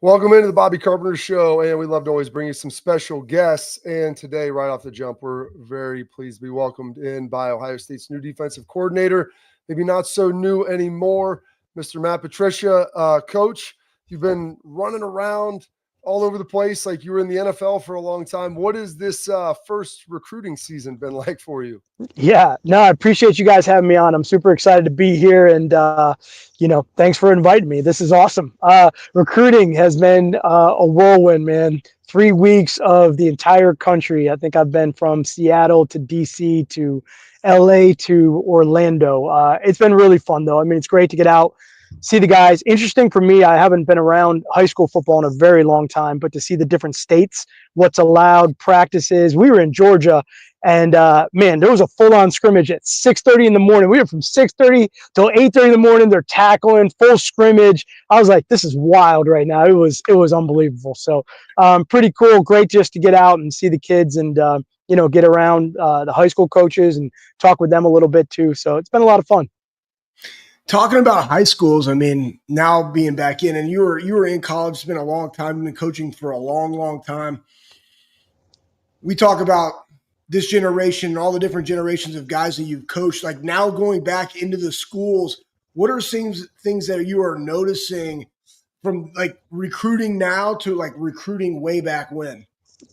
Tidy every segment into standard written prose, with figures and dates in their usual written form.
Welcome into the Bobby Carpenter Show, and we love to always bring you some special guests. And today, right off the jump, we're very pleased to be welcomed in by Ohio State's new defensive coordinator, maybe not so new anymore, Mr. Matt Patricia. Coach, you've been running around all over the place like you were in the NFL for a long time. What has this first recruiting season been like for you? Yeah, no, I appreciate you guys having me on. I'm super excited to be here, and thanks for inviting me. This is awesome. Recruiting has been a whirlwind, man. 3 weeks of the entire country. I think I've been from Seattle to DC to LA to Orlando. It's been really fun, though. I mean, it's great to get out, see the guys. Interesting for me, I haven't been around high school football in a very long time, but to see the different states, what's allowed, practices. We were in Georgia. And man, there was a full-on scrimmage at 6:30 in the morning. We were from 6:30 till 8:30 in the morning. They're tackling, full scrimmage. I was like, this is wild right now. It was unbelievable. So pretty cool. Great just to get out and see the kids and get around the high school coaches and talk with them a little bit too. So it's been a lot of fun. Talking about high schools, I mean, now being back in, and you were in college. It's been a long time. You've been coaching for a long, long time. We talk about this generation and all the different generations of guys that you've coached, like now going back into the schools, what are things that you are noticing from like recruiting now to like recruiting way back when?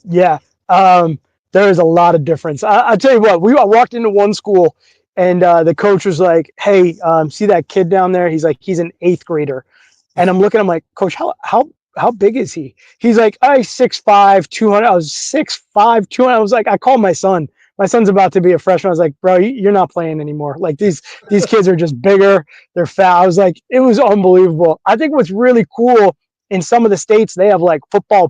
Yeah, there is a lot of difference. I'll tell you what, I walked into one school and the coach was like, hey, see that kid down there? He's like, he's an eighth grader. And I'm looking, I'm like, Coach, how big is he? He's like, I 6'5", 200. I was 6'5", 200. I was like, I called my son. My son's about to be a freshman. I was like, bro, you're not playing anymore. Like these kids are just bigger. They're fat. I was like, it was unbelievable. I think what's really cool in some of the states, they have like football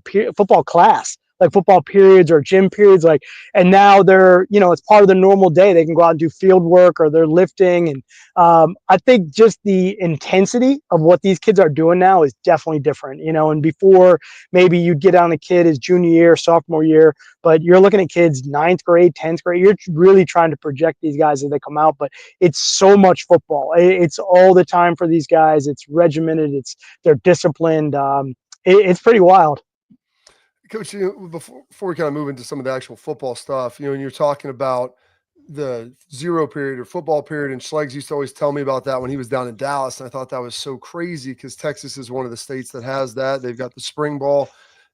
class, like football periods or gym periods, like, and now they're, it's part of the normal day. They can go out and do field work or they're lifting. And I think just the intensity of what these kids are doing now is definitely different, and before maybe you'd get on a kid his junior year, sophomore year, but you're looking at kids 9th grade, 10th grade. You're really trying to project these guys as they come out, but it's so much football. It's all the time for these guys. It's regimented. They're disciplined. It's pretty wild. Coach, before we kind of move into some of the actual football stuff, and you're talking about the zero period or football period, and Schleggs used to always tell me about that when he was down in Dallas, and I thought that was so crazy because Texas is one of the states that has that. They've got the spring ball.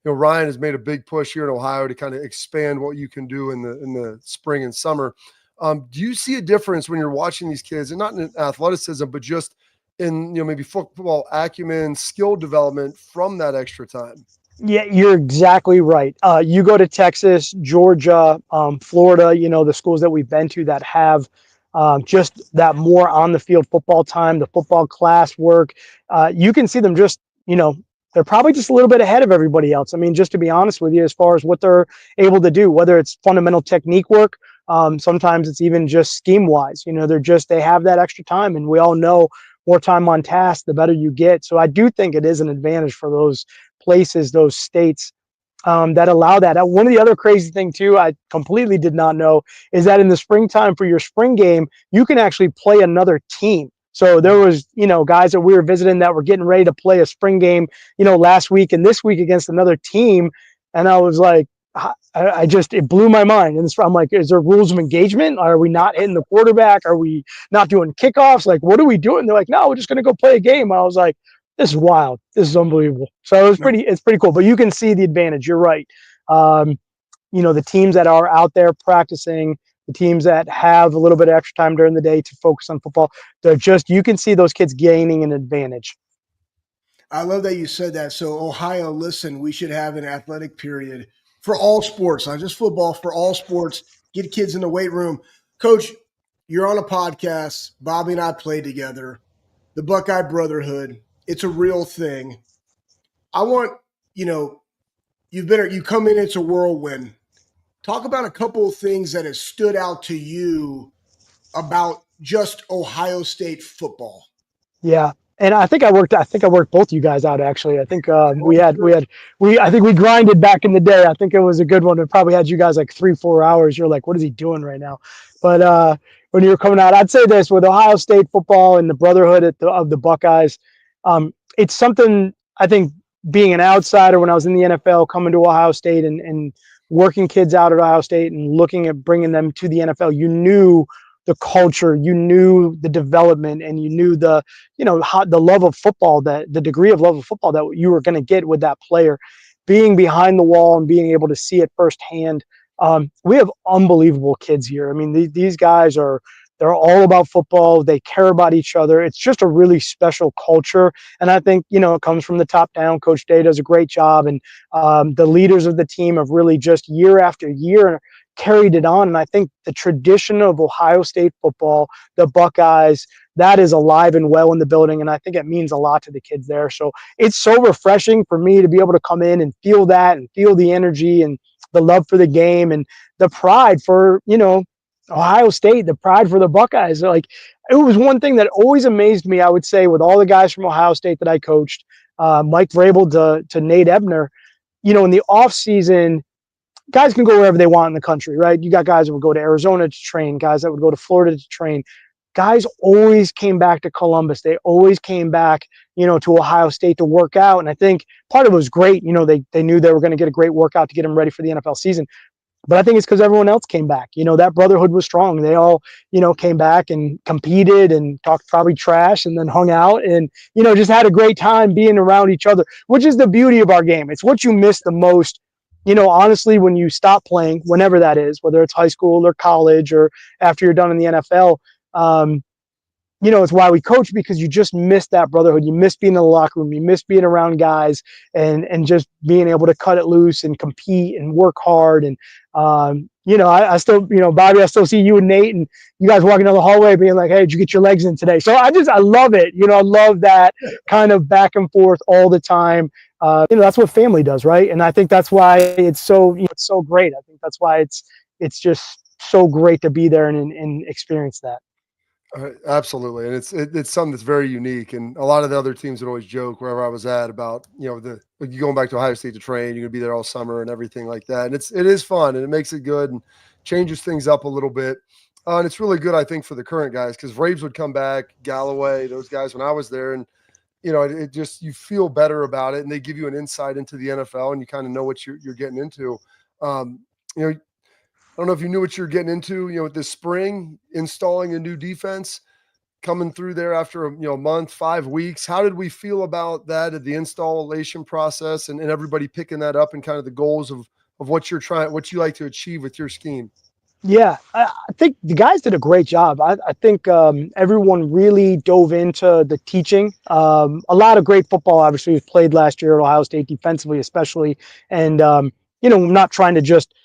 Ryan has made a big push here in Ohio to kind of expand what you can do in the spring and summer. Do you see a difference when you're watching these kids, and not in athleticism, but just in maybe football acumen, skill development from that extra time? Yeah, you're exactly right. You go to Texas, Georgia, Florida, the schools that we've been to that have just that more on the field football time, the football class work. You can see them just, they're probably just a little bit ahead of everybody else. I mean, just to be honest with you, as far as what they're able to do, whether it's fundamental technique work, sometimes it's even just scheme wise, they have that extra time, and we all know more time on task, the better you get. So I do think it is an advantage for those places, those states that allow that. One of the other crazy thing too, I completely did not know, is that in the springtime for your spring game, you can actually play another team. So there was, guys that we were visiting that were getting ready to play a spring game, last week and this week against another team. And I was like, it blew my mind. And I'm like, is there rules of engagement? Are we not hitting the quarterback? Are we not doing kickoffs? Like, what are we doing? They're like, no, we're just going to go play a game. I was like, this is wild. This is unbelievable. So it's pretty cool, but you can see the advantage. You're right. The teams that are out there practicing, the teams that have a little bit of extra time during the day to focus on football, you can see those kids gaining an advantage. I love that you said that. So Ohio, listen, we should have an athletic period for all sports, not just football, for all sports. Get kids in the weight room. Coach, you're on a podcast. Bobby and I played together. The Buckeye Brotherhood. It's a real thing. I want, you come in, it's a whirlwind. Talk about a couple of things that have stood out to you about just Ohio State football. Yeah. And I think I worked both you guys out actually. I think I think we grinded back in the day. I think it was a good one. It probably had you guys like 3-4 hours. You're like, what is he doing right now? But when you were coming out, I'd say this with Ohio State football and the brotherhood of the Buckeyes, it's something I think being an outsider when I was in the NFL, coming to Ohio State and working kids out at Ohio State and looking at bringing them to the NFL, you knew the culture, you knew the development, and you knew the, the love of football, that the degree of love of football that you were going to get with that player. Being behind the wall and being able to see it firsthand. We have unbelievable kids here. I mean, these guys they're all about football. They care about each other. It's just a really special culture. And I think, it comes from the top down. Coach Day does a great job. And the leaders of the team have really just year after year carried it on. And I think the tradition of Ohio State football, the Buckeyes, that is alive and well in the building. And I think it means a lot to the kids there. So it's so refreshing for me to be able to come in and feel that and feel the energy and the love for the game and the pride for, Ohio State, the pride for the Buckeyes. Like, it was one thing that always amazed me, I would say, with all the guys from Ohio State that I coached, Mike Vrabel to Nate Ebner, in the off season, guys can go wherever they want in the country, right? You got guys that would go to Arizona to train, guys that would go to Florida to train. Guys always came back to Columbus. They always came back, to Ohio State to work out. And I think part of it was great. They knew they were going to get a great workout to get them ready for the NFL season. But I think it's because everyone else came back. That brotherhood was strong. They all, came back and competed and talked probably trash and then hung out and, just had a great time being around each other, which is the beauty of our game. It's what you miss the most, honestly, when you stop playing, whenever that is, whether it's high school or college or after you're done in the NFL. It's why we coach, because you just miss that brotherhood. You miss being in the locker room. You miss being around guys and just being able to cut it loose and compete and work hard. And, I still, Bobby, I still see you and Nate and you guys walking down the hallway being like, hey, did you get your legs in today? So I love it. I love that kind of back and forth all the time. That's what family does, right? And I think that's why it's so, it's so great. I think that's why it's just so great to be there and experience that. Absolutely, and it's something that's very unique. And a lot of the other teams would always joke wherever I was at about like you going back to Ohio State to train, you're gonna be there all summer and everything like that. And it is fun and it makes it good and changes things up a little bit. And it's really good, I think, for the current guys because Braves would come back, Galloway, those guys when I was there, and it just you feel better about it, and they give you an insight into the NFL, and you kind of know what you're getting into. I don't know if you knew what you're getting into, this spring, installing a new defense, coming through there after a month, 5 weeks. How did we feel about that at the installation process and everybody picking that up and kind of the goals of what what you like to achieve with your scheme? Yeah, I think the guys did a great job. I think everyone really dove into the teaching. A lot of great football, obviously, was played last year at Ohio State defensively, especially. And, I'm not trying to just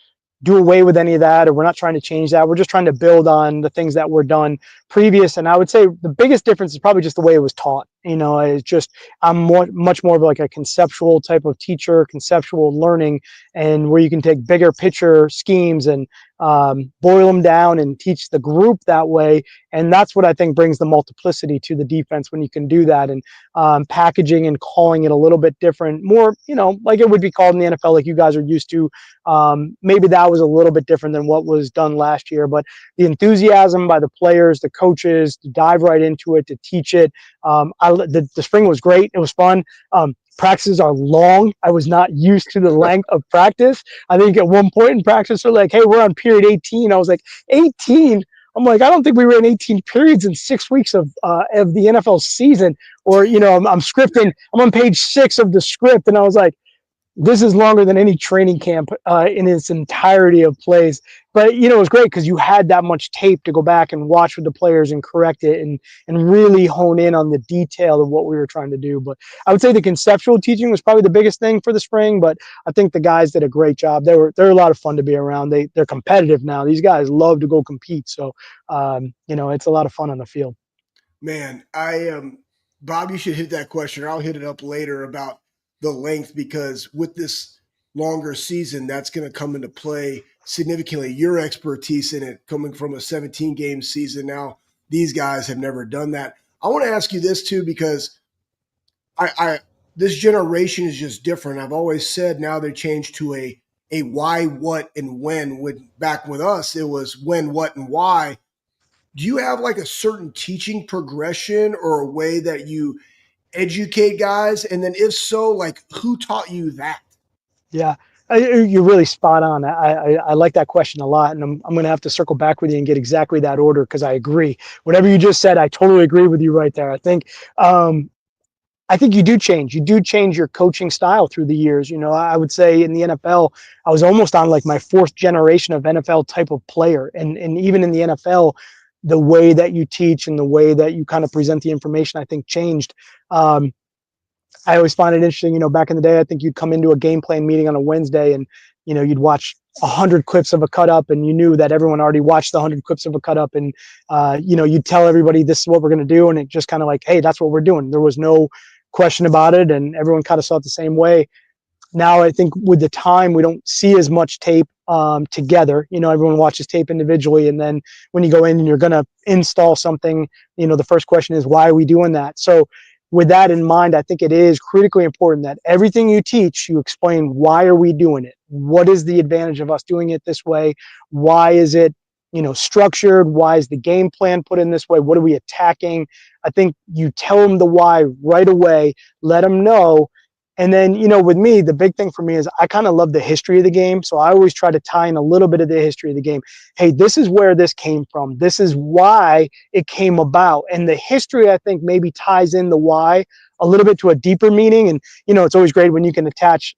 do away with any of that, or we're not trying to change that. We're just trying to build on the things that were done previous. And I would say the biggest difference is probably just the way it was taught. It's just, much more of like a conceptual type of teacher, conceptual learning, and where you can take bigger picture schemes and boil them down and teach the group that way. And that's what I think brings the multiplicity to the defense when you can do that, and packaging and calling it a little bit different, more, like it would be called in the NFL, like you guys are used to. Maybe that was a little bit different than what was done last year, but the enthusiasm by the players, the coaches, to dive right into it, to teach it. The spring was great. It was fun. Practices are long. I was not used to the length of practice. I think at one point in practice, they're like, hey, we're on period 18. I was like, 18? I'm like, I don't think we ran 18 periods in 6 weeks of the NFL season. Or, I'm scripting. I'm on page 6 of the script. And I was like, this is longer than any training camp in its entirety of plays. But, it was great because you had that much tape to go back and watch with the players and correct it and really hone in on the detail of what we were trying to do. But I would say the conceptual teaching was probably the biggest thing for the spring, but I think the guys did a great job. They're a lot of fun to be around. They're competitive now. These guys love to go compete. So, it's a lot of fun on the field. Man, Bob, you should hit that question, or I'll hit it up later about the length, because with this longer season, that's going to come into play significantly. Your expertise in it, coming from a 17-game season now, these guys have never done that. I want to ask you this too, because this generation is just different. I've always said now they changed to a why, what, and when. Back with us, it was when, what, and why. Do you have like a certain teaching progression or a way that you educate guys? And then if so, like who taught you that? Yeah, you're really spot on. I like that question a lot, and I'm going to have to circle back with you and get exactly that order because I agree. Whatever you just said, I totally agree with you right there. Um, I think you do change. You do change your coaching style through the years. You know, I would say in the NFL, I was almost on like my fourth generation of NFL type of player, and even in the NFL, the way that you teach and the way that you kind of present the information, I think changed. Um, I always find it interesting, you know, back in the day, I think you'd come into a game plan meeting on a Wednesday and, you know, you'd watch 100 clips of a cut up and you knew that everyone already watched the 100 clips of a cut up. And, you know, you'd tell everybody this is what we're going to do. And it just kind of like, hey, that's what we're doing. There was no question about it. And everyone kind of saw it the same way. Now, I think with the time, we don't see as much tape together. You know, everyone watches tape individually. And then when you go in and you're going to install something, you know, the first question is, why are we doing that? So with that in mind, I think it is critically important that everything you teach, you explain, why are we doing it? What is the advantage of us doing it this way? Why is it, you know, structured? Why is the game plan put in this way? What are we attacking? I think you tell them the why right away, let them know. And then, you know, with me, the big thing for me is I kind of love the history of the game. So I always try to tie in a little bit of the history of the game. Hey, this is where this came from. This is why it came about. And the history, I think, maybe ties in the why a little bit to a deeper meaning. And, you know, it's always great when you can attach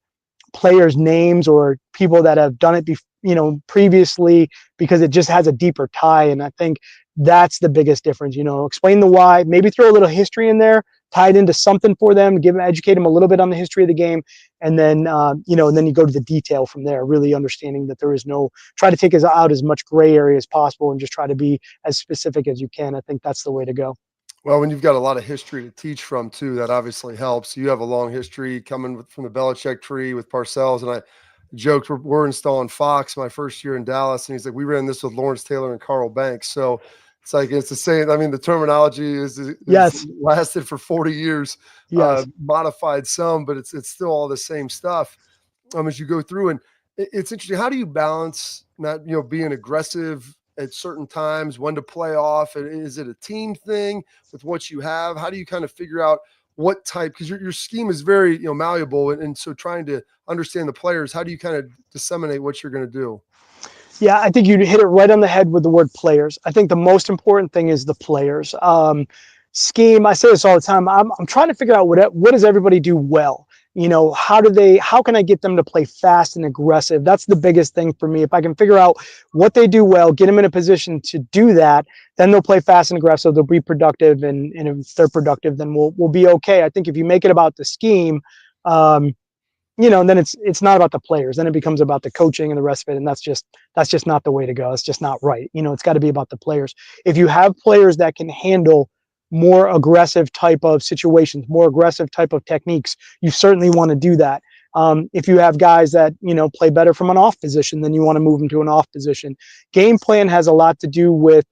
players' names or people that have done it, you know, previously, because it just has a deeper tie. And I think that's the biggest difference. You know, explain the why, maybe throw a little history in there, tie it into something for them, educate them a little bit on the history of the game, and then you know, and then you go to the detail from there. Really understanding that there is no, try to take us out as much gray area as possible and just try to be as specific as you can. I think that's the way to go. Well, when you've got a lot of history to teach from too, that obviously helps. You have a long history coming from the Belichick tree with Parcells, and I joked we're installing Fox my first year in Dallas, and he's like, we ran this with Lawrence Taylor and Carl Banks. So it's the same. I mean, the terminology is Yes. lasted for 40 years, Yes. modified some, but it's still all the same stuff. As you go through, and it's interesting. How do you balance not, you know, being aggressive at certain times, when to play off? Is it a team thing with what you have? How do you kind of figure out what type? Because your scheme is very, you know, malleable, and so trying to understand the players, how do you kind of disseminate what you're going to do? Yeah, I think you hit it right on the head with the word players. I think the most important thing is the players. Scheme, I say this all the time. I'm trying to figure out what does everybody do well? You know, how can I get them to play fast and aggressive? That's the biggest thing for me. If I can figure out what they do well, get them in a position to do that, then they'll play fast and aggressive. They'll be productive. And if they're productive, then we'll be okay. I think if you make it about the scheme, you know, and then it's not about the players. Then it becomes about the coaching and the rest of it. And that's just not the way to go. It's just not right. You know, it's got to be about the players. If you have players that can handle more aggressive type of situations, more aggressive type of techniques, you certainly want to do that. If you have guys that, you know, play better from an off position, then you want to move them to an off position. Game plan has a lot to do with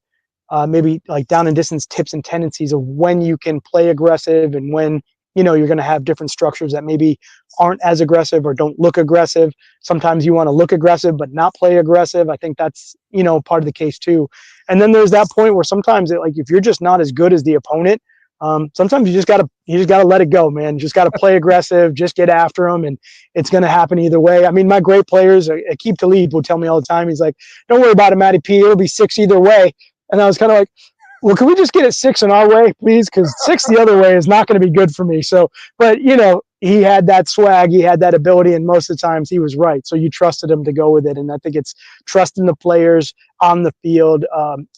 maybe like down and distance tips and tendencies of when you can play aggressive and when, you know, you're going to have different structures that maybe aren't as aggressive or don't look aggressive. Sometimes you want to look aggressive but not play aggressive. I think that's, you know, part of the case too. And then there's that point where sometimes like if you're just not as good as the opponent, sometimes you just gotta let it go, man. You just gotta play aggressive, just get after them, and it's gonna happen either way. I mean, my great players, Akeem Talib will tell me all the time. He's like, "Don't worry about it, Matty P. It'll be 6 either way." And I was kind of like, well, can we just get it 6 in our way, please? Because 6 the other way is not going to be good for me. So, but you know, he had that swag, he had that ability, and most of the times he was right. So you trusted him to go with it, and I think it's trusting the players on the field.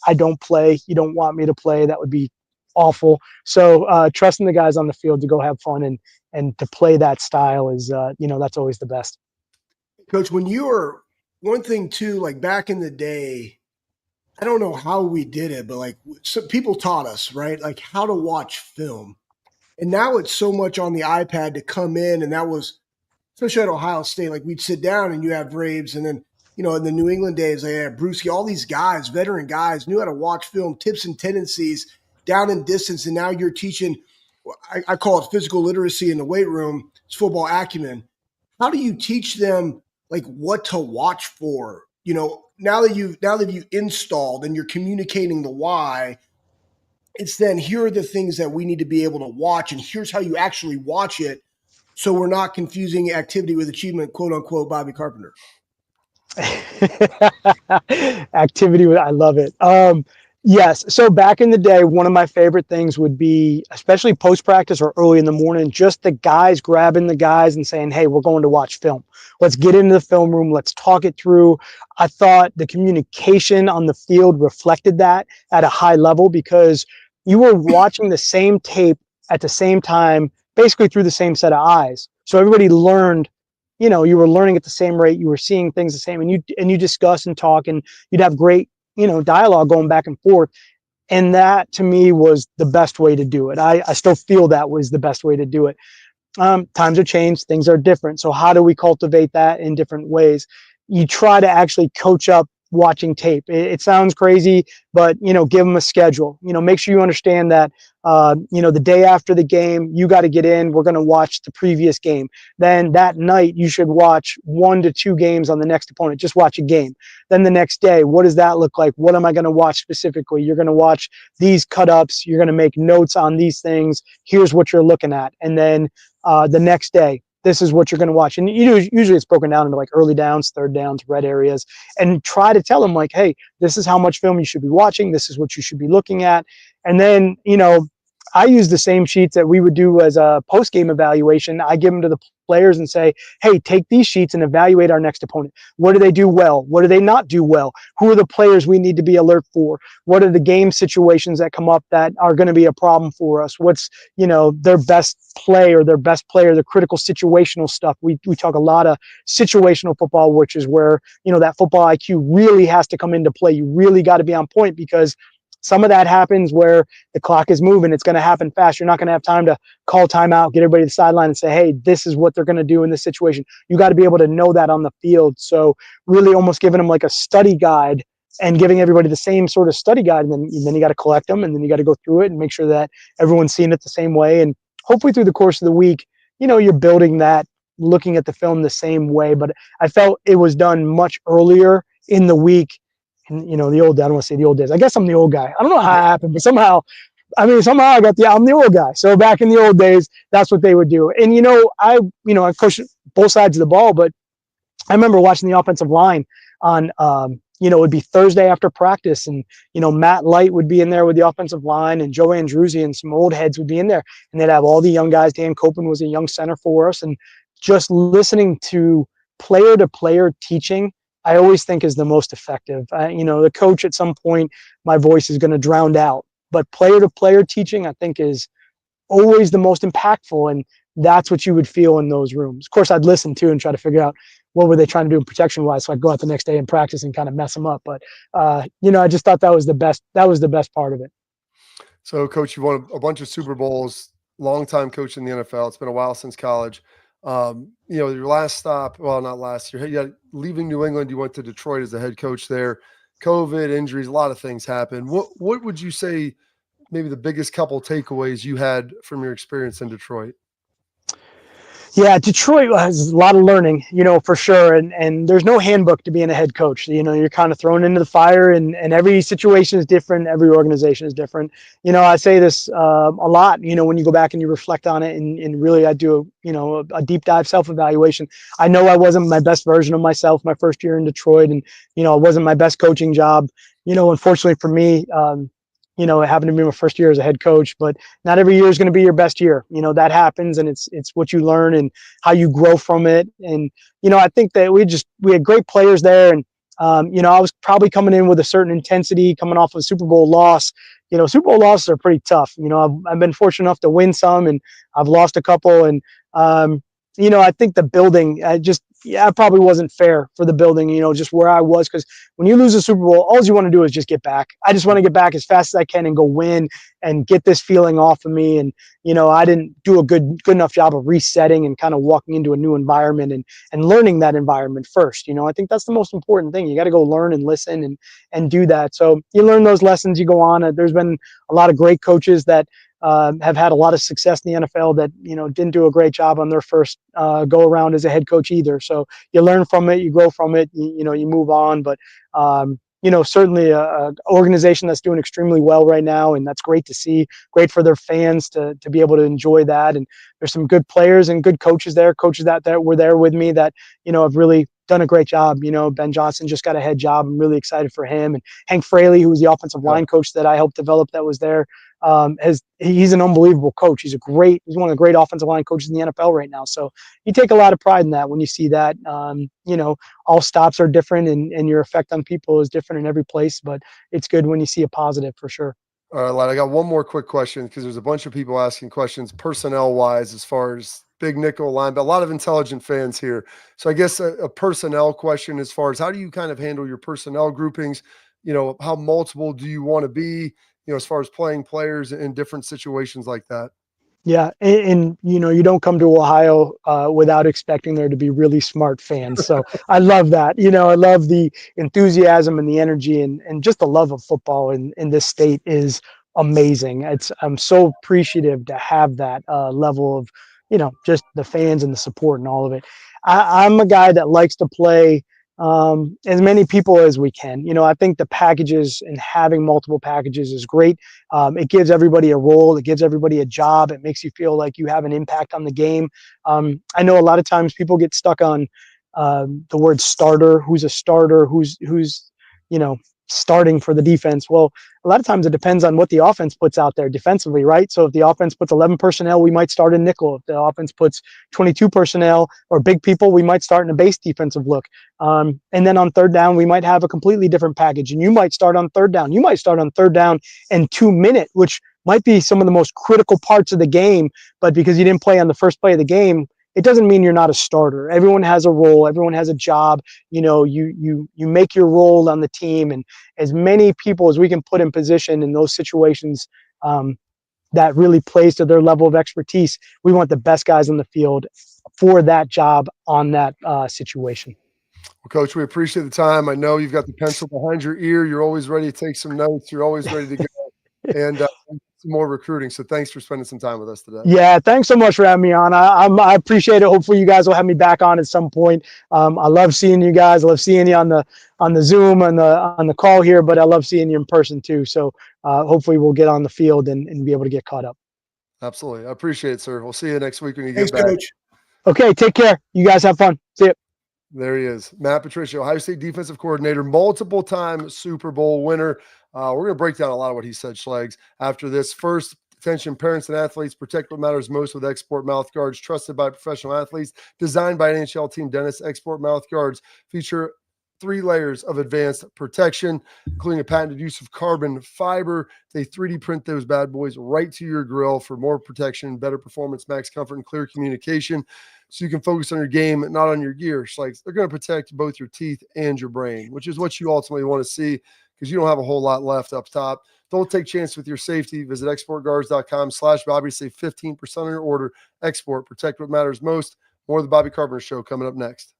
I don't play. You don't want me to play. That would be awful. So trusting the guys on the field to go have fun and to play that style is, you know, that's always the best. Coach, when you were one thing too, like back in the day, I don't know how we did it, but like some people taught us, right? Like how to watch film. And now it's so much on the iPad to come in. And that was, especially at Ohio State, like we'd sit down and you have Braves. And then, you know, in the New England days, they had Brewski, all these guys, veteran guys, knew how to watch film, tips and tendencies, down and distance. And now you're teaching, I call it physical literacy in the weight room. It's football acumen. How do you teach them like what to watch for? You know, now that you installed and you're communicating the why, It's then here are the things that we need to be able to watch, and here's how you actually watch it, so we're not confusing activity with achievement, quote unquote, Bobby Carpenter. Activity, I love it. Yes. So back in the day, one of my favorite things would be, especially post practice or early in the morning, just the guys grabbing the guys and saying, "Hey, we're going to watch film. Let's get into the film room. Let's talk it through." I thought the communication on the field reflected that at a high level because you were watching the same tape at the same time, basically through the same set of eyes. So everybody learned, you were learning at the same rate, you were seeing things the same, and you discuss and talk, and you'd have great, dialogue going back and forth. And that to me was the best way to do it. I still feel that was the best way to do it. Times have changed, things are different. So how do we cultivate that in different ways? You try to actually coach up watching tape. It sounds crazy, but give them a schedule. Make sure you understand that the day after the game, you got to get in. We're going to watch the previous game. Then that night, you should watch 1 to 2 games on the next opponent. Just watch a game. Then the next day, what does that look like? What am I going to watch specifically? You're going to watch these cut-ups. You're going to make notes on these things. Here's what you're looking at. And then the next day, this is what you're going to watch. And usually it's broken down into like early downs, third downs, red areas, and try to tell them like, hey, this is how much film you should be watching. This is what you should be looking at. And then, I use the same sheets that we would do as a post-game evaluation. I give them to the players and say, hey, take these sheets and evaluate our next opponent. What do they do well? What do they not do well? Who are the players we need to be alert for? What are the game situations that come up that are going to be a problem for us? What's, their best play or their best player, the critical situational stuff. We talk a lot of situational football, which is where, that football IQ really has to come into play. You really got to be on point because some of that happens where the clock is moving. It's going to happen fast. You're not going to have time to call timeout, get everybody to the sideline and say, hey, this is what they're going to do in this situation. You got to be able to know that on the field. So really almost giving them like a study guide and giving everybody the same sort of study guide. And then you got to collect them, and then you got to go through it and make sure that everyone's seeing it the same way. And hopefully through the course of the week, you're building that, looking at the film the same way. But I felt it was done much earlier in the week. And, I don't want to say the old days. I guess I'm the old guy. I don't know how it happened, but somehow I'm the old guy. So back in the old days, that's what they would do. And, I coached both sides of the ball, but I remember watching the offensive line on, it would be Thursday after practice, and, Matt Light would be in there with the offensive line, and Joe Andruzzi and some old heads would be in there, and they'd have all the young guys. Dan Copen was a young center for us, and just listening to player teaching, I always think is the most effective. The coach at some point, my voice is going to drown out, but player teaching, I think, is always the most impactful. And that's what you would feel in those rooms. Of course, I'd listen to and try to figure out what were they trying to do protection wise. So I'd go out the next day and practice and kind of mess them up. But, I just thought that was the best. That was the best part of it. So, Coach, you won a bunch of Super Bowls, long time coach in the NFL. It's been a while since college. Your last stop, well, not last year, leaving New England, you went to Detroit as the head coach there. COVID, injuries, a lot of things happened. What would you say maybe the biggest couple takeaways you had from your experience in Detroit? Yeah, Detroit has a lot of learning, for sure. And there's no handbook to being a head coach. You're kind of thrown into the fire, and every situation is different. Every organization is different. I say this a lot, when you go back and you reflect on it, and really I do, a deep dive self-evaluation. I know I wasn't my best version of myself my first year in Detroit, and, it wasn't my best coaching job. Unfortunately for me, it happened to be my first year as a head coach, but not every year is going to be your best year. That happens, and it's what you learn and how you grow from it. And, I think that we had great players there. And, I was probably coming in with a certain intensity coming off of a Super Bowl loss. Super Bowl losses are pretty tough. I've been fortunate enough to win some, and I've lost a couple. And, I think the building, it probably wasn't fair for the building, just where I was. Because when you lose a Super Bowl, all you want to do is just get back. I just want to get back as fast as I can and go win and get this feeling off of me. And, I didn't do a good enough job of resetting and kind of walking into a new environment and learning that environment first. I think that's the most important thing. You got to go learn and listen and do that. So you learn those lessons, you go on. There's been a lot of great coaches that have had a lot of success in the NFL that, didn't do a great job on their first go around as a head coach either. So you learn from it, you grow from it, you move on. But, certainly a organization that's doing extremely well right now, and that's great to see. Great for their fans to be able to enjoy that. And there's some good players and good coaches there. Coaches that were there with me that have really done a great job. Ben Johnson just got a head job. I'm really excited for him. And Hank Fraley, who was the offensive line coach that I helped develop, that was there. He's an unbelievable coach. He's one of the great offensive line coaches in the NFL right now. So you take a lot of pride in that when you see that. All stops are different, and your effect on people is different in every place. But it's good when you see a positive for sure. All right, Lad, I got one more quick question because there's a bunch of people asking questions personnel-wise as far as big nickel line, but a lot of intelligent fans here. So I guess a personnel question as far as how do you kind of handle your personnel groupings? How multiple do you want to be, as far as playing players in different situations like that? Yeah, and you don't come to Ohio without expecting there to be really smart fans. So I love that. I love the enthusiasm and the energy and just the love of football in this state is amazing. I'm so appreciative to have that level of just the fans and the support and all of it. I'm a guy that likes to play as many people as we can. I think the packages and having multiple packages is great. It gives everybody a role. It gives everybody a job. It makes you feel like you have an impact on the game. I know a lot of times people get stuck on the word starter. Who's a starter? Who's starting for the defense? Well, a lot of times it depends on what the offense puts out there defensively, right? So if the offense puts 11 personnel, we might start in nickel. If the offense puts 22 personnel or big people, we might start in a base defensive look. And then on third down, we might have a completely different package. And you might start on third down. You might start on third down and 2 minute, which might be some of the most critical parts of the game. But because you didn't play on the first play of the game, it doesn't mean you're not a starter. Everyone has a role. Everyone has a job. You make your role on the team, and as many people as we can put in position in those situations that really plays to their level of expertise. We want the best guys on the field for that job on that situation. Well, Coach, we appreciate the time. I know you've got the pencil behind your ear. You're always ready to take some notes. You're always ready to go. And some more recruiting. So thanks for spending some time with us today. Yeah, thanks so much for having me on. I appreciate it. Hopefully you guys will have me back on at some point. I love seeing you guys. I love seeing you on the Zoom and on the call here, but I love seeing you in person too. So hopefully we'll get on the field and be able to get caught up. Absolutely. I appreciate it, sir. We'll see you next week when you Thanks, get back. Coach. Okay, take care. You guys have fun. See you. There he is. Matt Patricia, Ohio State defensive coordinator, multiple-time Super Bowl winner. We're going to break down a lot of what he said, Schlegs, after this. First, attention parents and athletes, protect what matters most with Export mouth guards, trusted by professional athletes, designed by NHL team dentists. Export mouth guards feature 3 layers of advanced protection, including a patented use of carbon fiber. They 3D print those bad boys right to your grill for more protection, better performance, max comfort, and clear communication. So you can focus on your game, not on your gear. It's like they're going to protect both your teeth and your brain, which is what you ultimately want to see because you don't have a whole lot left up top. Don't take chances with your safety. Visit exportguards.com/Bobby to save 15% on your order. Export, protect what matters most. More of the Bobby Carpenter Show coming up next.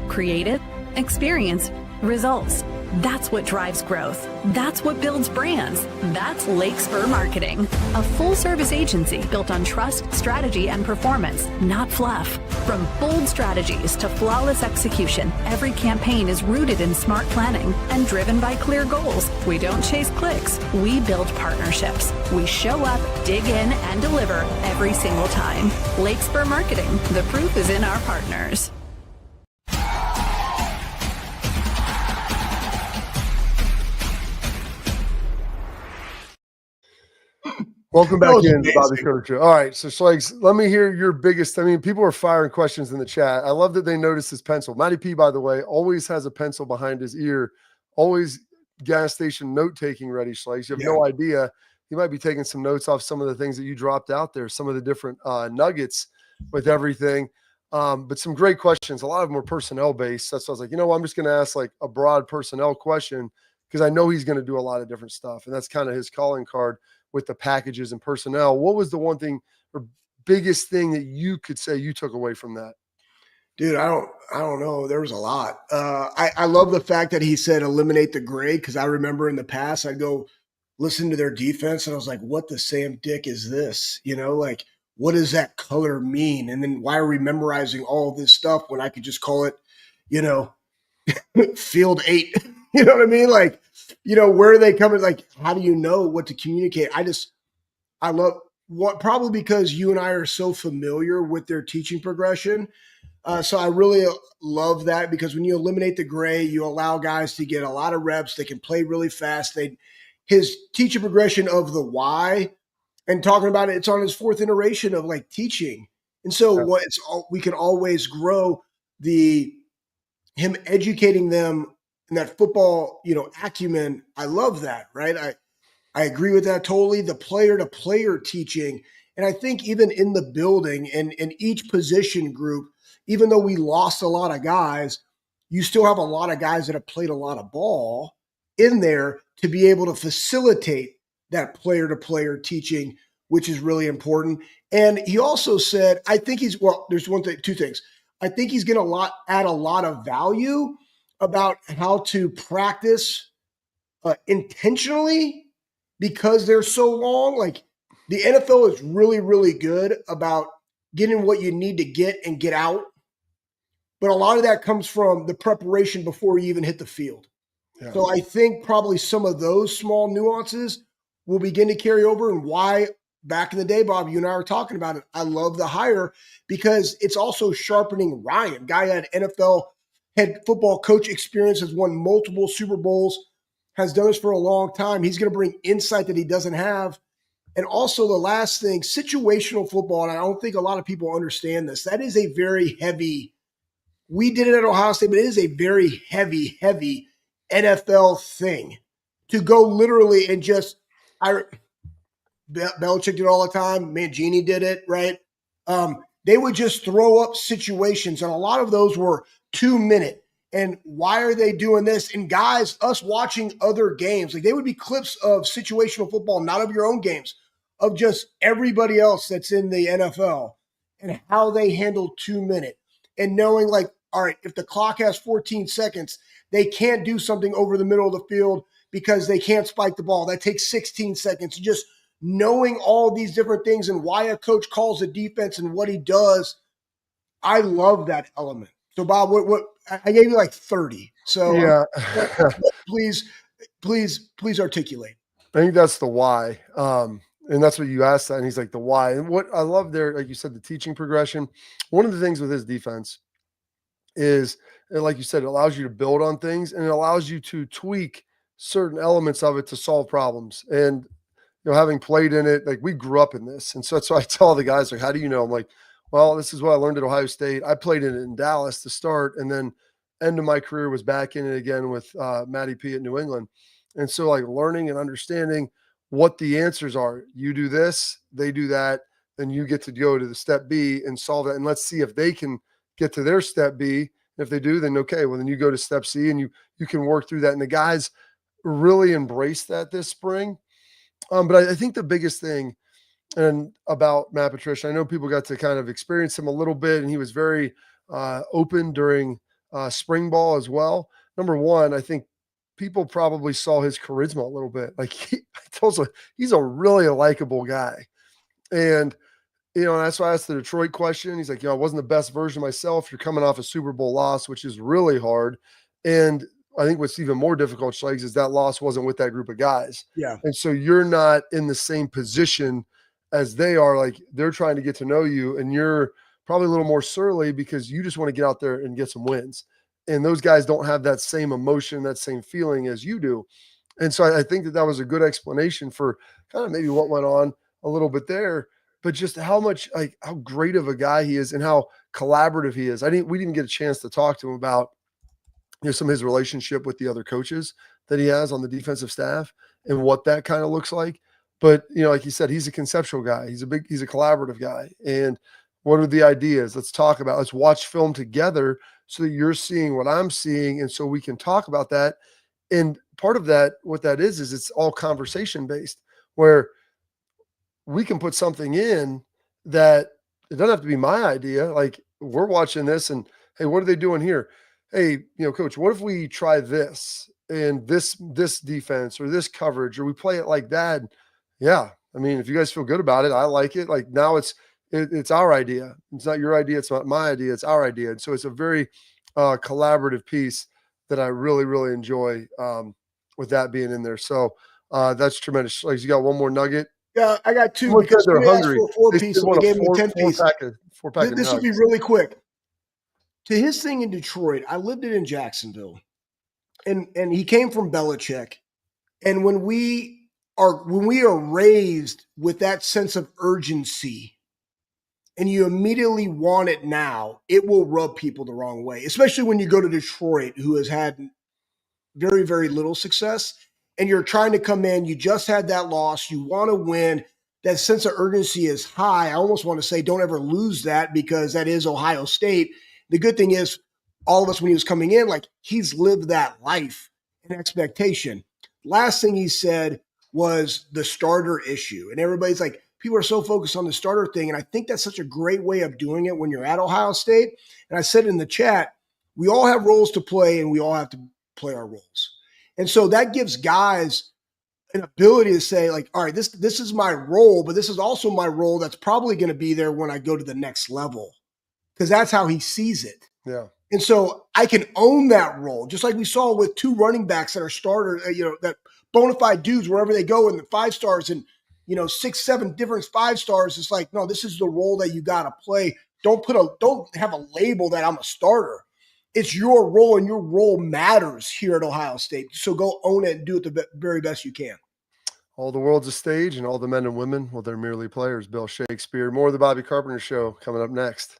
Creative, experience, results. That's what drives growth. That's what builds brands. That's Lake Spur Marketing, a full-service agency built on trust, strategy, and performance, not fluff. From bold strategies to flawless execution, every campaign is rooted in smart planning and driven by clear goals. We don't chase clicks. We build partnerships. We show up, dig in, and deliver every single time. Lake Spur Marketing. The proof is in our partners. Welcome back in, Bobby Carpenter. All right, so Schlegs, let me hear your biggest. I mean, people are firing questions in the chat. I love that they noticed his pencil. Matty P, by the way, always has a pencil behind his ear. Always gas station note taking ready, Schlegs. You have no idea. He might be taking some notes off some of the things that you dropped out there, some of the different nuggets with everything. But some great questions. A lot of them were personnel based. That's why I was like, I'm just going to ask like a broad personnel question because I know he's going to do a lot of different stuff, and that's kind of his calling card with the packages and personnel. What was the one thing or biggest thing that you could say you took away from that? Dude, I don't know. There was a lot. I love the fact that he said eliminate the grade because I remember in the past I'd go listen to their defense and I was like, what the Sam Dick is this? Like what does that color mean? And then why are we memorizing all this stuff when I could just call it, you know, field 8? You know what I mean? Like, where are they coming? Like, how do you know what to communicate? I love what, probably because you and I are so familiar with their teaching progression. So I really love that, because when you eliminate the gray, you allow guys to get a lot of reps. They can play really fast. His teaching progression of the why, and talking about it, it's on his 4th iteration of like teaching. And so we can always grow him educating them in that football, acumen. I love that, right? I agree with that totally. The player-to-player teaching. And I think even in the building and in each position group, even though we lost a lot of guys, you still have a lot of guys that have played a lot of ball in there to be able to facilitate that player-to-player teaching, which is really important. And he also said, I think there's two things. I think he's going to add a lot of value about how to practice intentionally, because they're so long. Like, the NFL is really, really good about getting what you need to get and get out. But a lot of that comes from the preparation before you even hit the field. Yeah. So I think probably some of those small nuances will begin to carry over, and why back in the day, Bob, you and I were talking about it. I love the hire because it's also sharpening Ryan. Guy had NFL head football coach experience, has won multiple Super Bowls, has done this for a long time. He's going to bring insight that he doesn't have. And also the last thing, situational football, and I don't think a lot of people understand this. That is a very heavy, we did it at Ohio State, but it is a very heavy, heavy NFL thing to go literally and just, Belichick did it all the time. Mangini did it, right? They would just throw up situations, and a lot of those were 2-minute. And why are they doing this? And guys, us watching other games, like, they would be clips of situational football, not of your own games, of just everybody else that's in the NFL and how they handle 2-minute, and knowing, like, all right, if the clock has 14 seconds, they can't do something over the middle of the field because they can't spike the ball. That takes 16 seconds. Just knowing all these different things and why a coach calls a defense and what he does. I love that element. So, Bob, what I gave you like 30. So yeah, please articulate. I think that's the why. And that's what you asked that. And he's like, the why. And what I love there, like you said, the teaching progression. One of the things with his defense is, like you said, it allows you to build on things, and it allows you to tweak certain elements of it to solve problems. And, having played in it, like, we grew up in this. And so that's why I tell the guys, like, how do you know? I'm like, well, this is what I learned at Ohio State. I played in it in Dallas to start, and then end of my career was back in it again with Matty P at New England. And so, like, learning and understanding what the answers are. You do this, they do that, then you get to go to the step B and solve it. And let's see if they can get to their step B. And if they do, then okay, well, then you go to step C and you can work through that. And the guys really embraced that this spring. But I think the biggest thing and about Matt Patricia, I know people got to kind of experience him a little bit, and he was very open during spring ball as well. Number one, I think people probably saw his charisma a little bit. Like, I told you, he's a really likable guy. And, and that's why I asked the Detroit question. He's like, I wasn't the best version of myself. You're coming off a Super Bowl loss, which is really hard. And I think what's even more difficult, Schlegs, is that loss wasn't with that group of guys. Yeah. And so you're not in the same position as they are. Like, they're trying to get to know you, and you're probably a little more surly because you just want to get out there and get some wins. And those guys don't have that same emotion, that same feeling as you do. And so I think that was a good explanation for kind of maybe what went on a little bit there, but just how great of a guy he is and how collaborative he is. We didn't get a chance to talk to him about some of his relationship with the other coaches that he has on the defensive staff and what that kind of looks like. But, like you said, he's a conceptual guy. He's a collaborative guy. And what are the ideas? Let's talk about, let's watch film together so that you're seeing what I'm seeing. And so we can talk about that. And part of that, what that is it's all conversation based, where we can put something in that it doesn't have to be my idea. Like, we're watching this and, hey, what are they doing here? Hey, coach, what if we try this and this defense or this coverage, or we play it like that? Yeah. I mean, if you guys feel good about it, I like it. Like, now it's it's our idea. It's not your idea. It's not my idea. It's our idea. And so it's a very collaborative piece that I really, really enjoy with that being in there. So that's tremendous. Like, you got one more nugget? Yeah, I got two Someone said because they're somebody asked hungry. for a four They piece, still so we want a gave him a 10 piece. four pack of This will be nuggets. really quick. To his thing in Detroit, I lived it in Jacksonville, and he came from Belichick. And when we are raised with that sense of urgency, and you immediately want it now, it will rub people the wrong way, especially when you go to Detroit, who has had very, very little success, and you're trying to come in, you just had that loss, you want to win. That sense of urgency is high. I almost want to say don't ever lose that, because that is Ohio State. The good thing is, all of us, when he was coming in, like, he's lived that life and expectation. Last thing he said was the starter issue. And everybody's like, people are so focused on the starter thing. And I think that's such a great way of doing it when you're at Ohio State. And I said in the chat, we all have roles to play, and we all have to play our roles. And so that gives guys an ability to say, like, all right, this is my role, but this is also my role that's probably going to be there when I go to the next level, because that's how he sees it. Yeah. And so I can own that role, just like we saw with two running backs that are starters, that bona fide dudes wherever they go in the 5 stars and, 6, 7 different 5 stars. It's like, no, this is the role that you got to play. Don't have a label that I'm a starter. It's your role, and your role matters here at Ohio State. So go own it and do it the very best you can. All the world's a stage, and all the men and women, well, they're merely players. Bill Shakespeare. More of the Bobby Carpenter Show coming up next.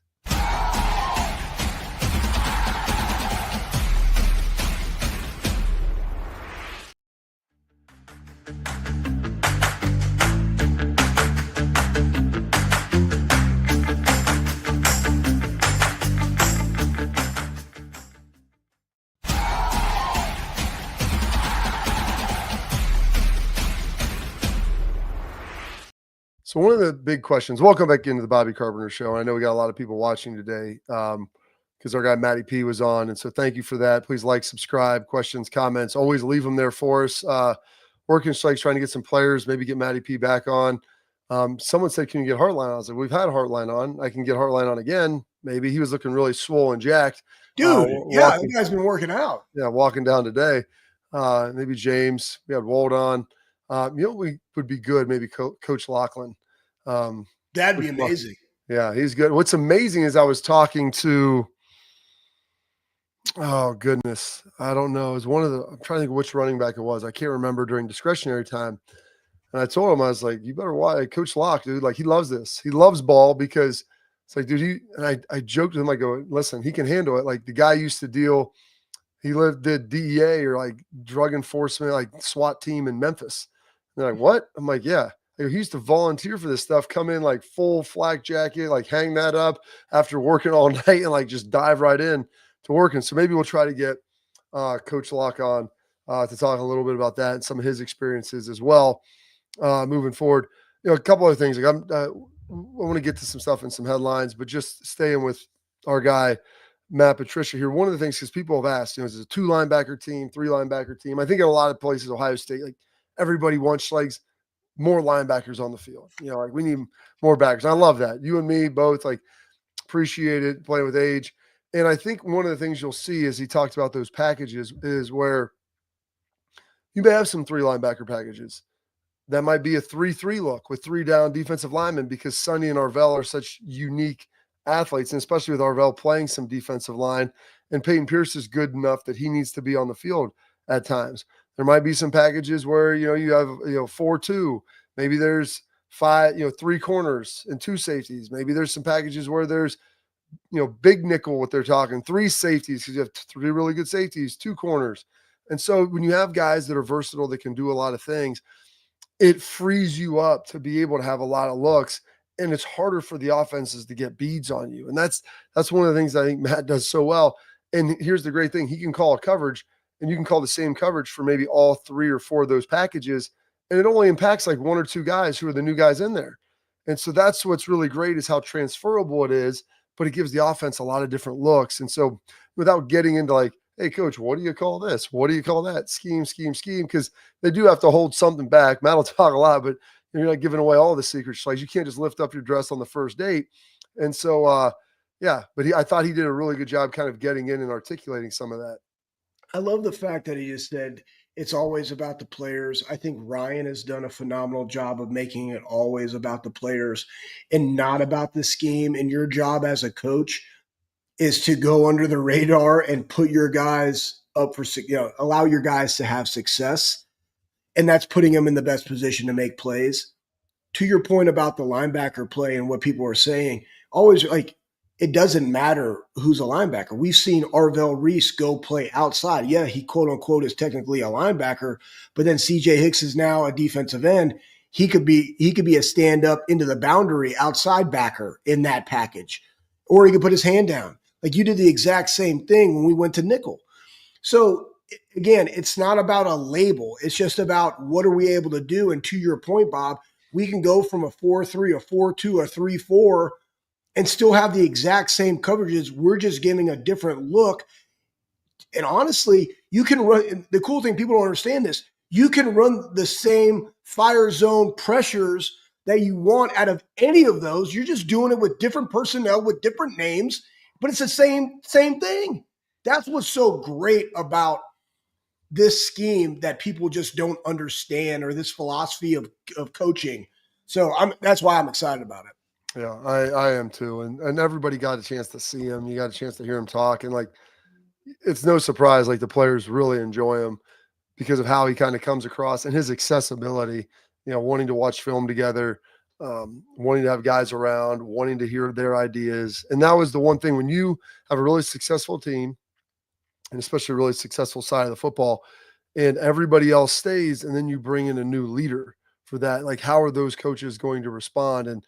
So one of the big questions, welcome back into the Bobby Carpenter Show. I know we got a lot of people watching today because our guy Matty P was on. And so thank you for that. Please like, subscribe, questions, comments, always leave them there for us. Working Strikes, trying to get some players, maybe get Matty P back on. Someone said, can you get Heartline on? I was like, we've had Heartline on. I can get Heartline on again. Maybe he was looking really swole and jacked. Dude, yeah, you guys been working out. Yeah, walking down today. Maybe James. We had Wald on. We would be good. Maybe Coach Lachlan. That'd be amazing. Yeah, he's good. What's amazing is I was talking to, oh goodness, I don't know. It was I'm trying to think of which running back it was. I can't remember during discretionary time. And I told him, I was like, you better watch Coach Locke, dude. Like, he loves this. He loves ball, because it's like, dude, I joked with him. I go, listen, he can handle it. Like, the guy used to did DEA or like drug enforcement, like SWAT team in Memphis. And they're like, what? I'm like, yeah. He used to volunteer for this stuff, come in like full flak jacket, like hang that up after working all night and like just dive right in to working. So maybe we'll try to get Coach Locke on to talk a little bit about that and some of his experiences as well moving forward. A couple other things. Like I want to get to some stuff and some headlines, but just staying with our guy, Matt Patricia here. One of the things, because people have asked, is it a 2 linebacker team, 3 linebacker team? I think in a lot of places, Ohio State, like everybody wants like more linebackers on the field. Like we need more backers. I love that. You and me both like appreciate it, playing with age. And I think one of the things you'll see as he talked about those packages is where you may have some 3 linebacker packages. That might be a 3-3 look with 3 down defensive linemen, because Sonny and Arvell are such unique athletes, and especially with Arvell playing some defensive line, and Peyton Pierce is good enough that he needs to be on the field at times. There might be some packages where, you have, 4-2, maybe there's 3 corners and 2 safeties. Maybe there's some packages where there's, big nickel, what they're talking, 3 safeties, because you have 3 really good safeties, 2 corners. And so when you have guys that are versatile, that can do a lot of things, it frees you up to be able to have a lot of looks, and it's harder for the offenses to get beads on you. And that's one of the things I think Matt does so well. And here's the great thing. He can call a coverage, and you can call the same coverage for maybe all 3 or 4 of those packages, and it only impacts like 1 or 2 guys who are the new guys in there. And so that's what's really great, is how transferable it is, but it gives the offense a lot of different looks. And so without getting into like, hey, coach, what do you call this? What do you call that? Scheme, because they do have to hold something back. Matt will talk a lot, but You're not giving away all the secrets. Like, you can't just lift up your dress on the first date. And so, yeah, but I thought he did a really good job kind of getting in and articulating some of that. I love the fact that he just said it's always about the players. I think Ryan has done a phenomenal job of making it always about the players and not about the scheme. And your job as a coach is to go under the radar and put your guys up for, allow your guys to have success. And that's putting them in the best position to make plays. To your point about the linebacker play and what people are saying, always like, it doesn't matter who's a linebacker. We've seen Arvell Reese go play outside. Yeah, he quote unquote is technically a linebacker, but then CJ Hicks is now a defensive end. He could be a stand up into the boundary outside backer in that package, or he could put his hand down. Like, you did the exact same thing when we went to nickel. So again, it's not about a label. It's just about what are we able to do. And to your point, Bob, we can go from a 4-3, a 4-2, a 3-4 and still have the exact same coverages. We're just giving a different look. And honestly, you can run – the cool thing, people don't understand this, you can run the same fire zone pressures that you want out of any of those. You're just doing it with different personnel, with different names, but it's the same thing. That's what's so great about this scheme that people just don't understand, or this philosophy of coaching. So that's why I'm excited about it. Yeah, I am too. And everybody got a chance to see him. You got a chance to hear him talk. And like, it's no surprise, like, the players really enjoy him because of how he kind of comes across and his accessibility, wanting to watch film together, wanting to have guys around, wanting to hear their ideas. And that was the one thing when you have a really successful team, and especially a really successful side of the football, and everybody else stays, and then you bring in a new leader for that. Like, how are those coaches going to respond? And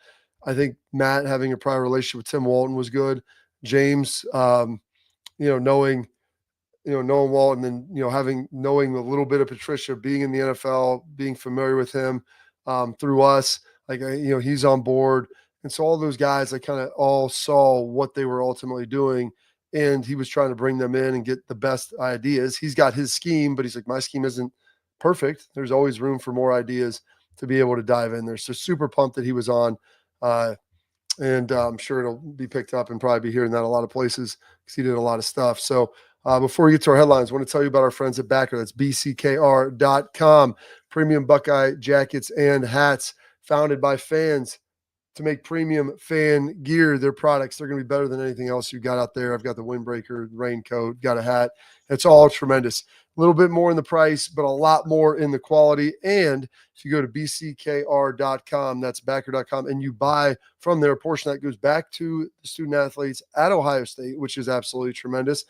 I think Matt having a prior relationship with Tim Walton was good. James, knowing Walton, and knowing a little bit of Patricia, being in the NFL, being familiar with him through us, like, he's on board. And so all those guys, I kind of all saw what they were ultimately doing, and he was trying to bring them in and get the best ideas. He's got his scheme, but he's like, my scheme isn't perfect. There's always room for more ideas to be able to dive in there. So super pumped that he was on. And I'm sure it'll be picked up and probably be hearing that a lot of places because he did a lot of stuff. So before we get to our headlines, I want to tell you about our friends at Backer. That's bckr.com. Premium Buckeye jackets and hats founded by fans to make premium fan gear. Their products, they're going to be better than anything else you got out there. I've got the windbreaker, raincoat, got a hat. It's all tremendous. A little bit more in the price, but a lot more in the quality. And if you go to bckr.com, that's backer.com, and you buy from there, a portion that goes back to the student athletes at Ohio State, which is absolutely tremendous.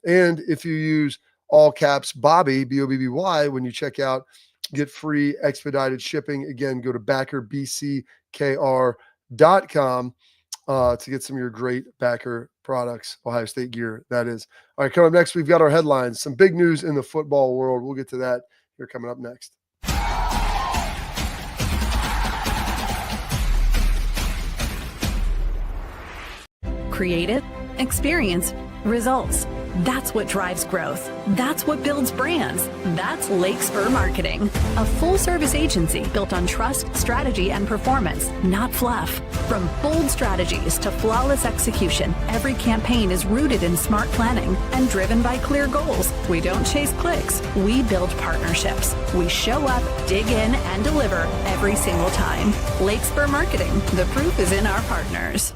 And if you use all caps Bobby, BOBBY, when you check out, get free expedited shipping. Again, go to backer, bckr.com to get some of your great Backer products, Ohio State gear, that is. All right, coming up next, we've got our headlines. Some big news in the football world. We'll get to that here coming up next. Creative, experience, results. That's what drives growth. That's what builds brands. That's Lake Spur Marketing, a full-service agency built on trust, strategy, and performance, not fluff. From bold strategies to flawless execution, every campaign is rooted in smart planning and driven by clear goals. We don't chase clicks. We build partnerships. We show up, dig in, and deliver every single time. Lake Spur Marketing. The proof is in our partners.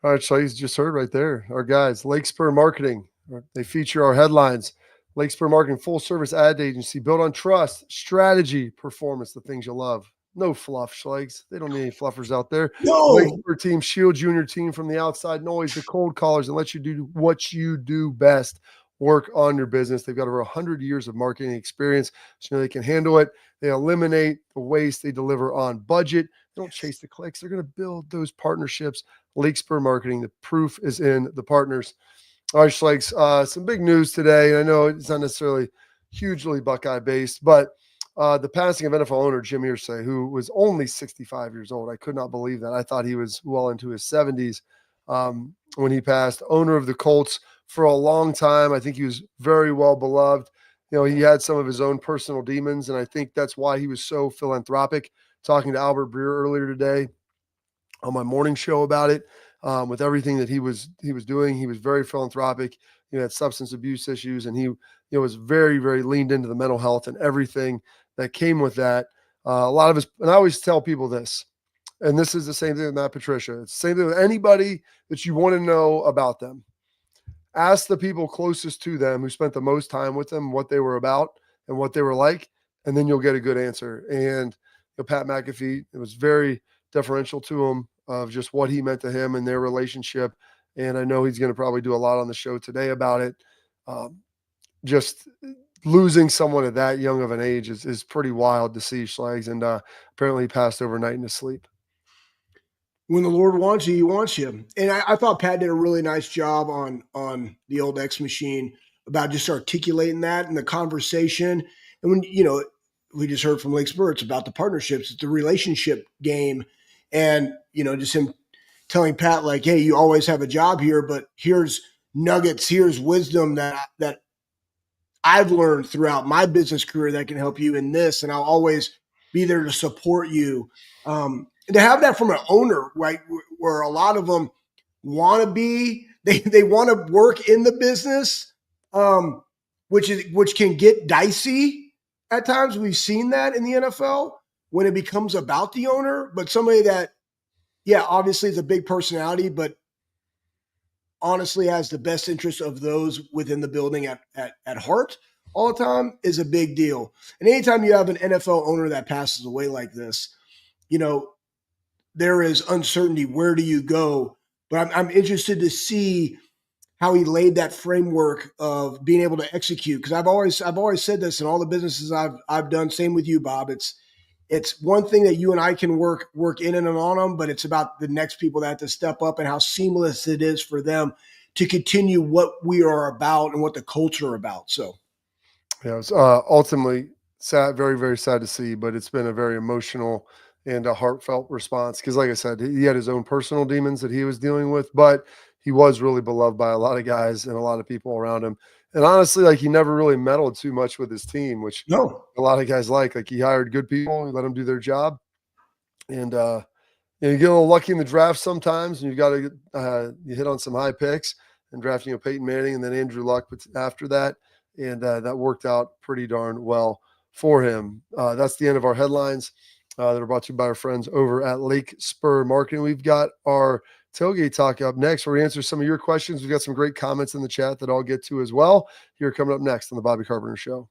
All right, so you just heard right there, our guys, Lake Spur Marketing. They feature our headlines. Lake Spur Marketing, full-service ad agency built on trust, strategy, performance, the things you love. No fluff, Schlegs. They don't need any fluffers out there. No. Lake Spur team shields you and your team from the outside noise, the cold callers, and let you do what you do best. Work on your business. They've got over 100 years of marketing experience, so they can handle it. They eliminate the waste. They deliver on budget. They don't chase the clicks. They're going to build those partnerships. Lake Spur Marketing. The proof is in the partners. All right, Schlegs, some big news today. And I know it's not necessarily hugely Buckeye-based, but the passing of NFL owner Jim Irsay, who was only 65 years old. I could not believe that. I thought he was well into his 70s when he passed. Owner of the Colts, for a long time. I think he was very well beloved. He had some of his own personal demons, and I think that's why he was so philanthropic. Talking to Albert Breer earlier today on my morning show about it, with everything that he was doing, he was very philanthropic. He had substance abuse issues, and he was very, very leaned into the mental health and everything that came with that. A lot of his, and I always tell people this, and this is the same thing with Matt Patricia. It's the same thing with anybody that you want to know about them. Ask the people closest to them who spent the most time with them what they were about and what they were like, and then you'll get a good answer. And Pat McAfee, it was very deferential to him of just what he meant to him and their relationship. And I know he's going to probably do a lot on the show today about it. Just losing someone at that young of an age is pretty wild to see, Schlegs, and apparently he passed overnight in his sleep. When the Lord wants you, he wants you. And I thought Pat did a really nice job on the old X Machine about just articulating that in the conversation. And when, we just heard from Lake Spur, it's about the partnerships, it's the relationship game. And, just him telling Pat, like, hey, you always have a job here, but here's nuggets, here's wisdom that I've learned throughout my business career that can help you in this. And I'll always be there to support you. And to have that from an owner, right, where a lot of them want to be, they want to work in the business, which can get dicey at times. We've seen that in the NFL when it becomes about the owner, but somebody that, obviously is a big personality, but honestly has the best interest of those within the building at heart all the time is a big deal. And anytime you have an NFL owner that passes away like this, there is uncertainty. Where do you go? But I'm interested to see how he laid that framework of being able to execute. Because I've always said this in all the businesses I've done. Same with you, Bob. It's one thing that you and I can work in and on them, but it's about the next people that have to step up and how seamless it is for them to continue what we are about and what the culture are about. So, yeah, it was ultimately sad, very, very sad to see, but it's been a very emotional and a heartfelt response. Because like I said, he had his own personal demons that he was dealing with, but he was really beloved by a lot of guys and a lot of people around him. And honestly, like, he never really meddled too much with his team, which a lot of guys like he hired good people, he let them do their job. And, you get a little lucky in the draft sometimes, and you've got to you hit on some high picks and drafting Peyton Manning and then Andrew Luck after that. And that worked out pretty darn well for him. That's the end of our headlines that are brought to you by our friends over at Lake Spur Marketing. We've got our tailgate talk up next, where we answer some of your questions. We've got some great comments in the chat that I'll get to as well. Here coming up next on the Bobby Carpenter Show.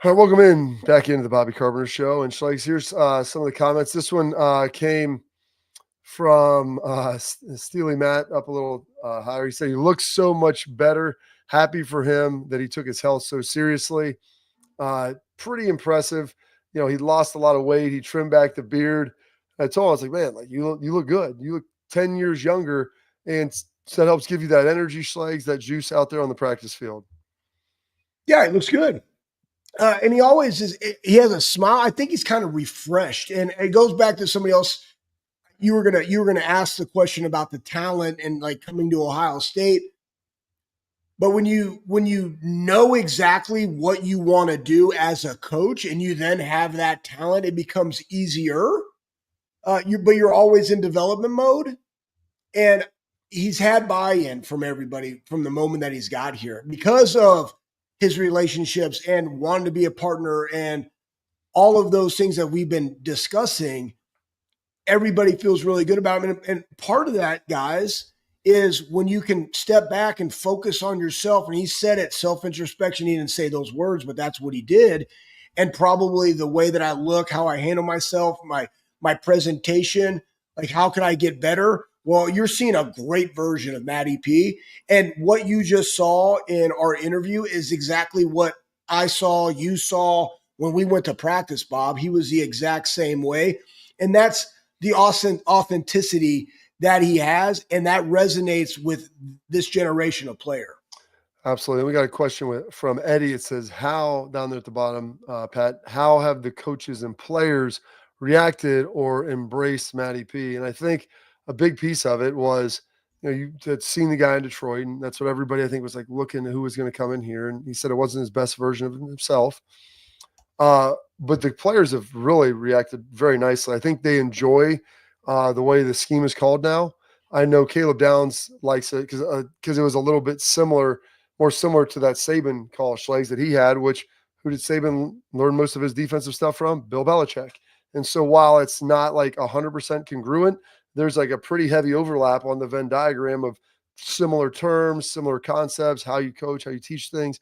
All right, welcome back into the Bobby Carpenter Show. And Schlegs, here's some of the comments. This one came from Steely Matt up a little higher. He said he looks so much better. Happy for him that he took his health so seriously. Pretty impressive. He lost a lot of weight. He trimmed back the beard. I told him, I was like, man, like you look good. You look 10 years younger, and so that helps give you that energy, Schlegs, that juice out there on the practice field. Yeah, it looks good. And he always is. He has a smile. I think he's kind of refreshed, and it goes back to somebody else. You were gonna ask the question about the talent and like coming to Ohio State. But when you know exactly what you want to do as a coach, and you then have that talent, it becomes easier. But you're always in development mode, and he's had buy-in from everybody from the moment that he's got here because of his relationships and wanting to be a partner and all of those things that we've been discussing. Everybody feels really good about him. And part of that, guys, is when you can step back and focus on yourself. And he said it, self-introspection. He didn't say those words, but that's what he did. And probably the way that I look, how I handle myself, my presentation, like how can I get better? Well, you're seeing a great version of Matt EP. And what you just saw in our interview is exactly what I saw, you saw when we went to practice, Bob. He was the exact same way. And that's the authenticity that he has, and that resonates with this generation of player. Absolutely. We got a question from Eddie. It says, how, down there at the bottom, Pat, how have the coaches and players reacted or embraced Matty P? And I think a big piece of it was, you had seen the guy in Detroit, and that's what everybody, I think, was like looking at who was going to come in here. And he said it wasn't his best version of himself. But the players have really reacted very nicely. I think they enjoy the way the scheme is called now. I know Caleb Downs likes it because it was a little bit more similar to that Saban call, Schlegs, that he had, which who did Saban learn most of his defensive stuff from? Bill Belichick. And so while it's not like 100% congruent, there's like a pretty heavy overlap on the Venn diagram of similar terms, similar concepts, how you coach, how you teach things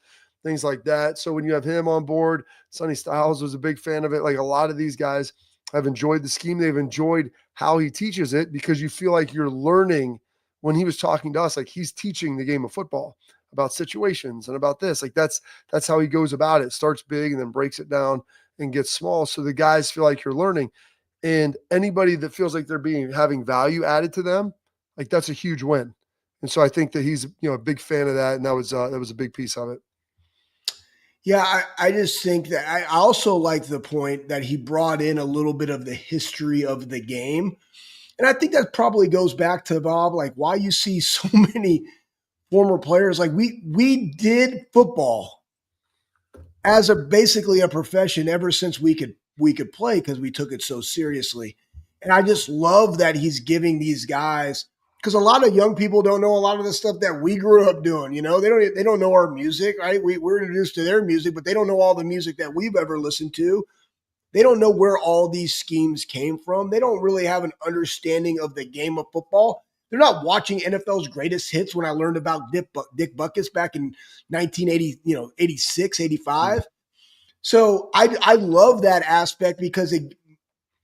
like that. So when you have him on board, Sonny Styles was a big fan of it. Like a lot of these guys have enjoyed the scheme. They've enjoyed how he teaches it because you feel like you're learning when he was talking to us, like he's teaching the game of football about situations and about this. Like that's how he goes about it. Starts big and then breaks it down and gets small. So the guys feel like you're learning. And anybody that feels like they're having value added to them, like that's a huge win. And so I think that he's a big fan of that. And that was a big piece of it. Yeah, I just think that I also like the point that he brought in a little bit of the history of the game. And I think that probably goes back to, Bob, like why you see so many former players. Like we did football as basically a profession ever since we could play because we took it so seriously. And I just love that he's giving these guys, because a lot of young people don't know a lot of the stuff that we grew up doing. They don't know our music, right? We're introduced to their music, but they don't know all the music that we've ever listened to. They don't know where all these schemes came from. They don't really have an understanding of the game of football. They're not watching NFL's greatest hits when I learned about Dick Butkus back in 1980, 86, 85. So I love that aspect because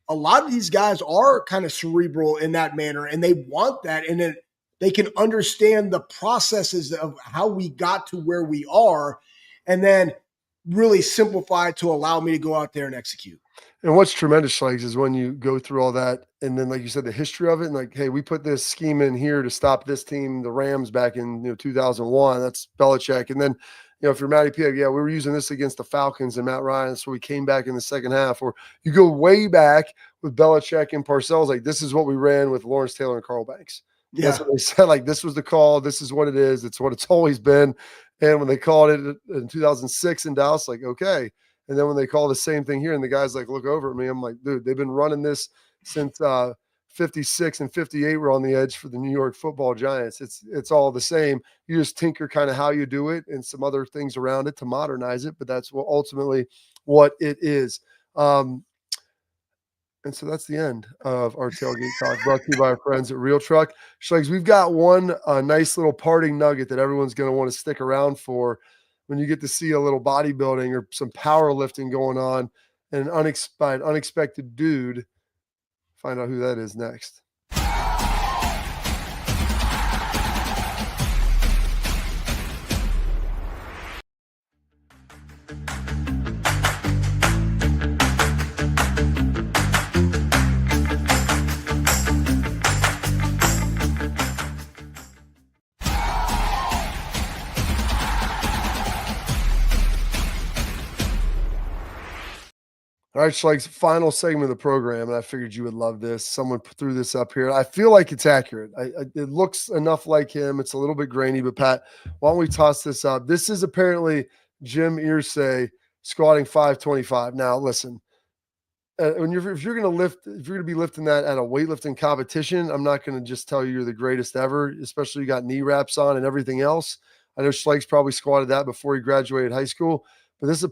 a lot of these guys are kind of cerebral in that manner, and they want that, and then they can understand the processes of how we got to where we are, and then really simplify to allow me to go out there and execute. And what's tremendous, Schlegs, is when you go through all that, and then, like you said, the history of it, and like, hey, we put this scheme in here to stop this team, the Rams, back in 2001. That's Belichick. And then, if you're Matty P, we were using this against the Falcons and Matt Ryan, so we came back in the second half. Or you go way back with Belichick and Parcells, like this is what we ran with Lawrence Taylor and Carl Banks. Yeah. That's what they said. Like this was the call. This is what it is. It's what it's always been. And when they called it in 2006 in Dallas, like okay. And then when they call the same thing here and the guys like look over at me, I'm like, dude, they've been running this since 56 and 58 were on the edge for the New York Football Giants. It's all the same. You just tinker kind of how you do it and some other things around it to modernize it, but that's ultimately what it is. And so that's the end of our tailgate talk, brought to you by our friends at Real Truck. Schlegs, we've got one nice little parting nugget that everyone's going to want to stick around for when you get to see a little bodybuilding or some powerlifting going on and an unexpected dude. Find out who that is next. All right, Schlegs, final segment of the program, and I figured you would love this. Someone threw this up here. I feel like it's accurate. It looks enough like him. It's a little bit grainy, but Pat, why don't we toss this up? This is apparently Jim Irsay squatting 525. Now, listen, if you're going to be lifting that at a weightlifting competition, I'm not going to just tell you you're the greatest ever, especially you got knee wraps on and everything else. I know Schlegs probably squatted that before he graduated high school. But this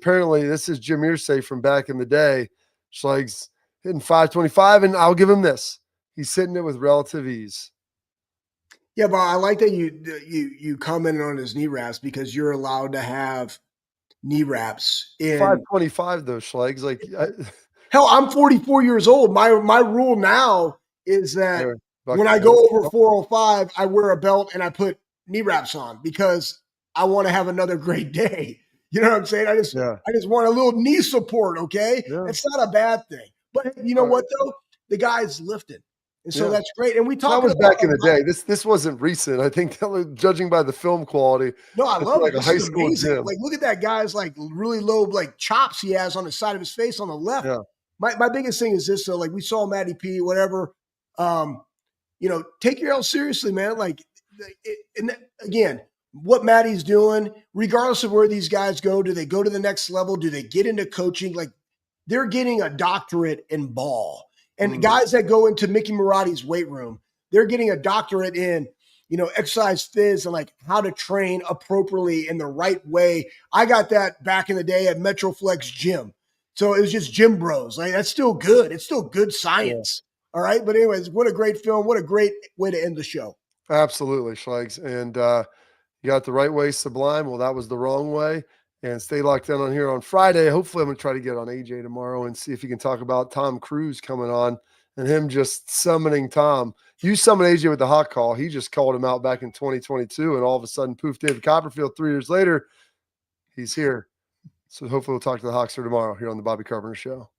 is Jim Irsay from back in the day. Schlegs hitting 525, and I'll give him this. He's hitting it with relative ease. Yeah, but I like that you commented on his knee wraps because you're allowed to have knee wraps in 525 though, Schlegs. Like hell, I'm 44 years old. My rule now is that when I go over 405, I wear a belt and I put knee wraps on because I want to have another great day. You know what I'm saying? I just want a little knee support. Okay. Yeah. It's not a bad thing, but you know what though? The guy's lifting. And so that's great. And we talked that was back in the day. This wasn't recent. I think judging by the film quality. No, I love like it. a high school amazing. gym. Like, look at that guy's like really low, like chops he has on the side of his face on the left. Yeah. My biggest thing is this. So like we saw Matty P, whatever, you know, take your L seriously, man. Like, and again, what Matty's doing, regardless of where these guys go, do they go to the next level? Do they get into coaching? Like they're getting a doctorate in ball. And guys that go into Mickey Marotti's weight room, they're getting a doctorate in, you know, exercise phys and like how to train appropriately in the right way. I got that back in the day at Metroflex Gym. So it was just gym bros. Like that's still good. It's still good science. Yeah. All right. But anyways, what a great film. What a great way to end the show. Absolutely, Schlegs. And you got the right way, Sublime. Well, that was the wrong way. And stay locked in on here on Friday. Hopefully, I'm going to try to get on AJ tomorrow and see if he can talk about Tom Cruise coming on and him just summoning Tom. You summoned AJ with the hot call. He just called him out back in 2022. And all of a sudden, poof, David Copperfield, 3 years later, he's here. So hopefully we'll talk to the Hawkster tomorrow here on the Bobby Carpenter Show.